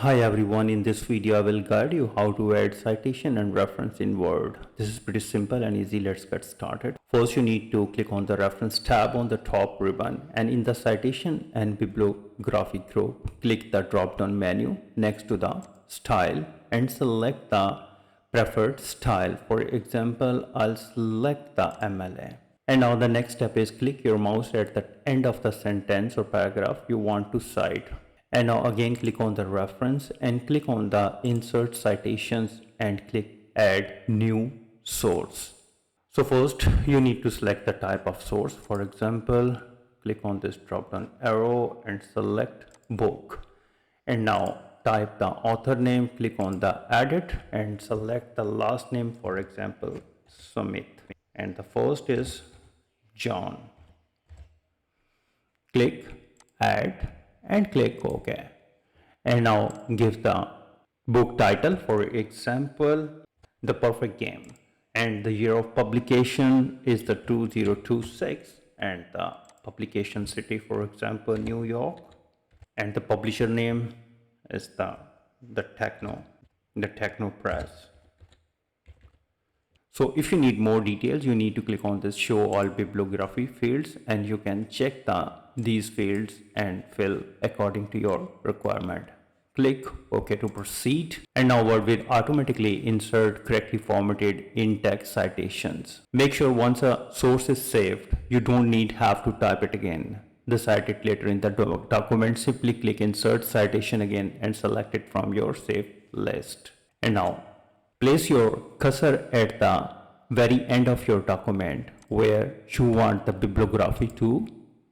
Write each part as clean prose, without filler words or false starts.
Hi everyone, in this video I will guide you how to add citation and reference in Word. This is pretty simple and easy. Let's get started. First you need to click on the reference tab on the top ribbon, and in the citation and bibliography group, click the drop down menu next to the style and select the preferred style. For example, I'll select the MLA. And now the next step is click your mouse at the end of the sentence or paragraph you want to cite. And now again click on the reference and click on the insert citations and click add new source. So first you need to select the type of source. For example, click on this drop down arrow and select book. And now type the author name, click on the edit and select the last name, for example Sumit, and the first is John. Click add and click OK. And now give the book title, for example The Perfect Game, and the year of publication is the 2026, and the publication city, for example New York, and the publisher name is the Techno Press. So if you need more details, you need to click on this show all bibliography fields, and you can check these fields and fill according to your requirement. Click OK to proceed, and now Word will automatically insert correctly formatted in-text citations. Make sure once a source is saved, you don't have to type it again. To cite it later in the document, simply click insert citation again and select it from your saved list. And now place your cursor at the very end of your document where you want the bibliography to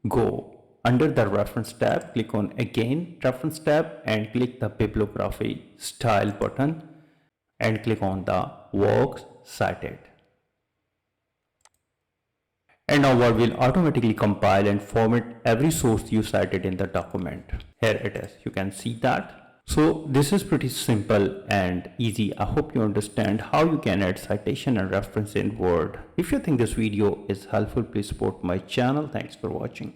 go. Under the reference tab, click on again reference tab and click the bibliography style button and click on the works cited. And now Word will automatically compile and format every source you cited in the document. Here it is, you can see that. So this is pretty simple and easy. I hope you understand how you can add citation and reference in Word. If you think this video is helpful, please support my channel. Thanks for watching.